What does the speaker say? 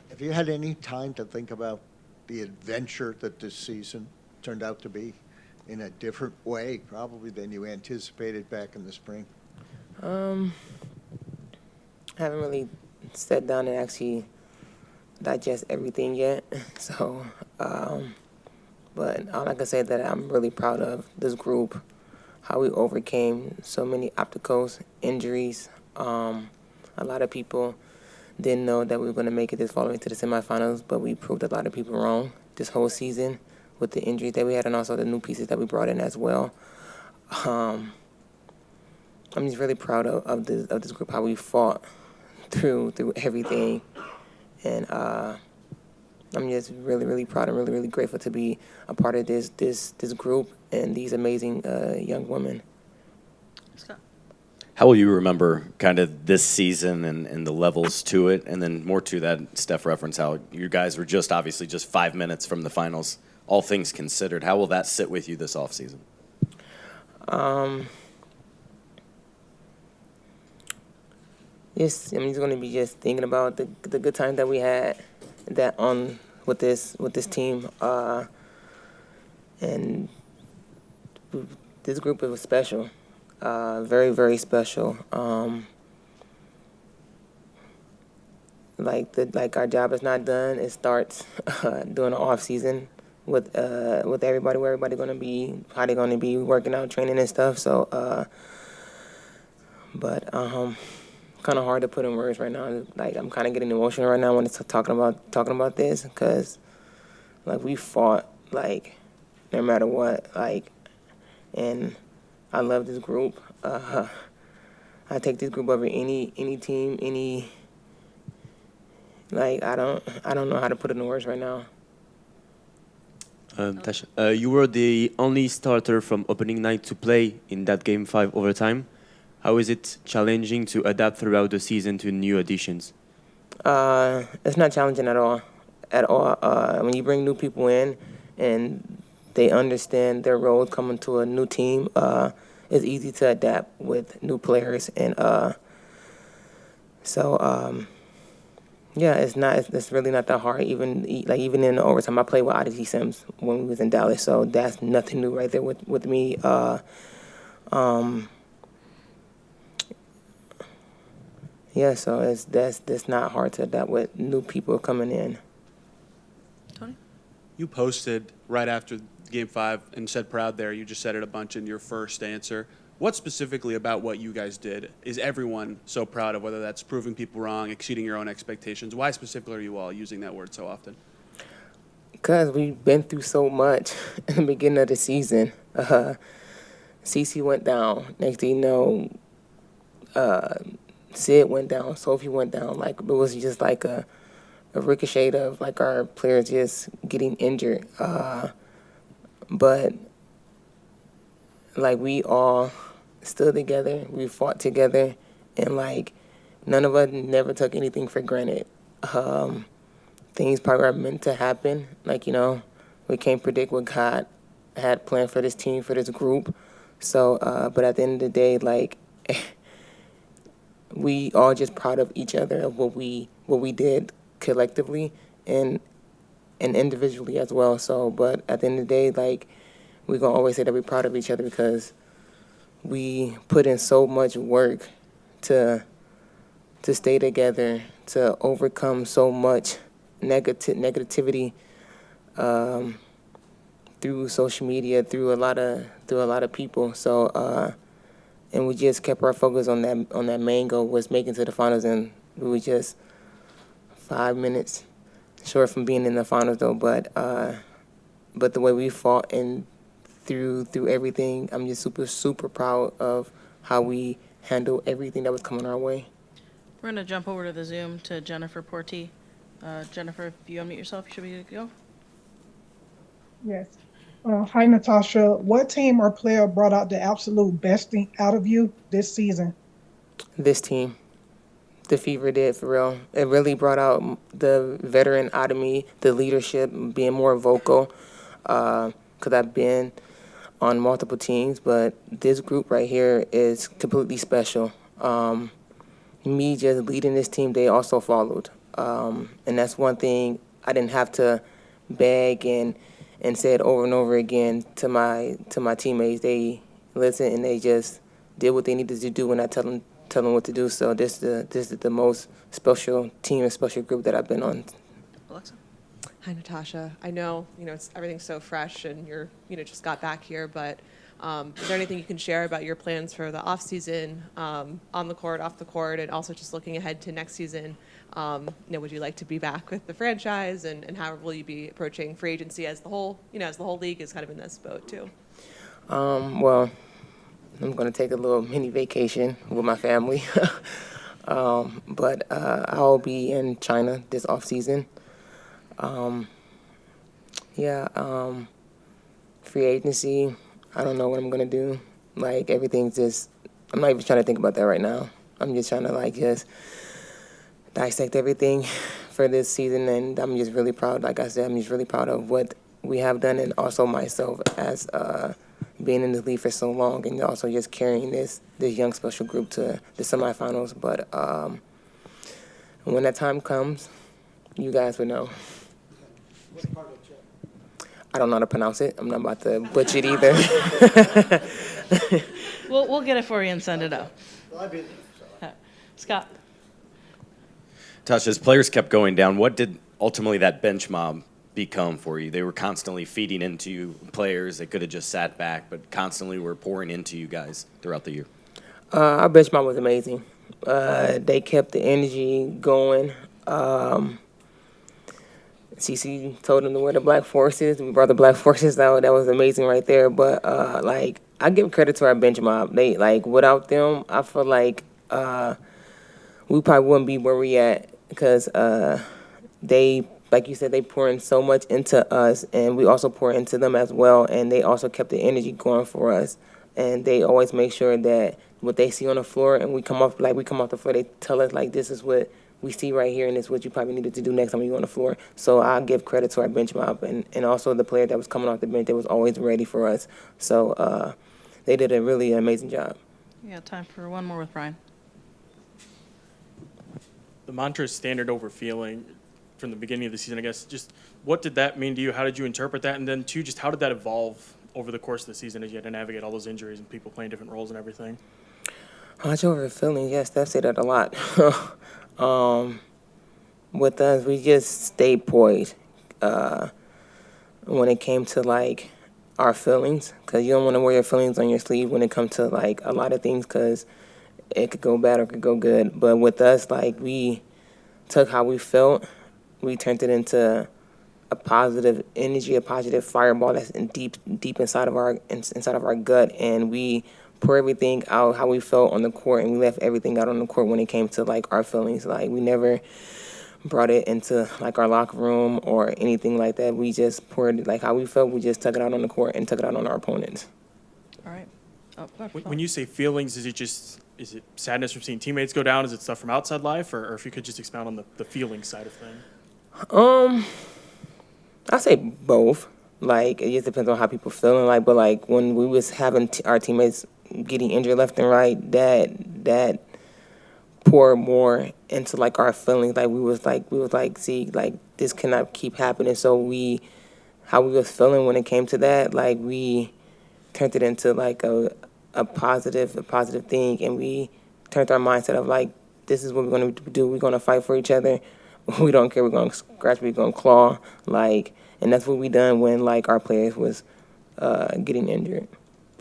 have you had any time to think about the adventure that this season turned out to be in a different way, probably than you anticipated back in the spring? Um, I haven't really sat down and actually digest everything yet. So, but all I can say that I'm really proud of this group, how we overcame so many obstacles, injuries. A lot of people didn't know that we were going to make it this far into the semifinals, but we proved a lot of people wrong this whole season with the injuries that we had and also the new pieces that we brought in as well. Um, I'm just really proud of this group, how we fought through everything, and I'm just really proud and really grateful to be a part of this group and these amazing young women. Scott. How will you remember kind of this season and the levels to it? And then more to that, Steph referenced how you guys were just obviously just 5 minutes from the finals, all things considered. How will that sit with you this offseason? I'm just going to be just thinking about the good time that we had that on with this team, and this group was special, very special. Like our job is not done. It starts during the off season with everybody, where everybody going to be, how they going to be working out, training and stuff. So, but kind of hard to put in words right now. Like I'm kind of getting emotional right now when it's talking about this, because like we fought like no matter what, like, and I love this group. I take this group over any team, any, like I don't know how to put it in words right now. Tasha, you were the only starter from opening night to play in that Game 5 overtime. How is it challenging to adapt throughout the season to new additions? It's not challenging at all. When you bring new people in and they understand their role coming to a new team, it's easy to adapt with new players. And yeah, it's really not that hard. Even in the overtime, I played with Odyssey Sims when we was in Dallas, so that's nothing new right there with me. Yeah, so that's not hard to adapt with new people coming in. Tony? You posted right after Game 5 and said proud there. You just said it a bunch in your first answer. What specifically about what you guys did is everyone so proud of, whether that's proving people wrong, exceeding your own expectations? Why specifically are you all using that word so often? Because we've been through so much in the beginning of the season. Cece went down. Next thing you know, Sid went down. Sophie went down. Like, it was just like a ricochet of like our players just getting injured. But like we all stood together, we fought together, and like none of us never took anything for granted. Things probably are meant to happen. Like, we can't predict what God had planned for this team, for this group. So, but at the end of the day, like we all just proud of each other of what we did collectively and individually as well. So, but at the end of the day, like we're gonna always say that we're proud of each other because we put in so much work to stay together, to overcome so much negativity through social media, through a lot of people. So and we just kept our focus on that main goal, was making to the finals, and we were just 5 minutes short from being in the finals though. But the way we fought and through everything, I'm just super proud of how we handled everything that was coming our way. We're going to jump over to the Zoom to Jennifer Porty. Jennifer, if you unmute yourself, you should be good to go. Yes. Hi, Natasha. What team or player brought out the absolute best thing out of you this season? This team, the Fever did, for real. It really brought out the veteran out of me, the leadership, being more vocal, because I've been on multiple teams, but this group right here is completely special. Me just leading this team, they also followed. And that's one thing I didn't have to beg and say it over and over again to my teammates. They listen and they just did what they needed to do when I tell them what to do. So this is the most special team and special group that I've been on. Alexa? Hi, Natasha. I know, everything's so fresh and you're, just got back here, but is there anything you can share about your plans for the offseason, on the court, off the court, and also just looking ahead to next season? Would you like to be back with the franchise, and how will you be approaching free agency as the whole league is kind of in this boat too? Well, I'm going to take a little mini vacation with my family. But I'll be in China this off season. Free agency, I don't know what I'm going to do. Like, everything's just, I'm not even trying to think about that right now. I'm just trying to, just dissect everything for this season, and I'm just really proud. Like I said, I'm just really proud of what we have done, and also myself as being in this league for so long, and also just carrying this young special group to the semifinals. But when that time comes, you guys will know. I don't know how to pronounce it. I'm not about to butcher it either. We'll get it for you and send it out. Scott? Tasha, as players kept going down, what did ultimately that bench mob become for you? They were constantly feeding into you players. They could have just sat back, but constantly were pouring into you guys throughout the year. Our bench mob was amazing. They kept the energy going. CC told them to wear the black forces. We brought the black forces out. That was amazing right there. But I give credit to our bench mob. They without them, I feel like we probably wouldn't be where we at, because they, like you said, they pour in so much into us, and we also pour into them as well. And they also kept the energy going for us. And they always make sure that what they see on the floor, and we come off the floor, they tell us this is what we see right here, and it's what you probably needed to do next time you go on the floor. So I give credit to our bench mob, and also the player that was coming off the bench that was always ready for us. So they did a really amazing job. We got time for one more with Brian. The mantra is standard over feeling from the beginning of the season, I guess. Just what did that mean to you? How did you interpret that? And then, two, just how did that evolve over the course of the season as you had to navigate all those injuries and people playing different roles and everything? Watch over feeling. Yes, Steph said that a lot. With us, we just stayed poised when it came to our feelings, because you don't want to wear your feelings on your sleeve when it comes to a lot of things, because it could go bad or it could go good. But with us, we took how we felt, we turned it into a positive energy, a positive fireball that's deep inside of our gut, and we pour everything out how we felt on the court, and we left everything out on the court when it came to our feelings. We never brought it into our locker room or anything like that. We just poured how we felt. We just took it out on the court and took it out on our opponents. All right. Oh, go ahead. When you say feelings, is it sadness from seeing teammates go down? Is it stuff from outside life? Or if you could just expound on the feeling side of things? I say both. It just depends on how people feeling. But when we was having our teammates getting injured left and right, that poured more into our feelings. We was see, this cannot keep happening. So how we was feeling when it came to that, we turned it into a positive thing, and we turned our mindset of this is what we're going to do. We're going to fight for each other. We don't care. We're going to scratch. We're going to claw. And that's what we done when our players was getting injured.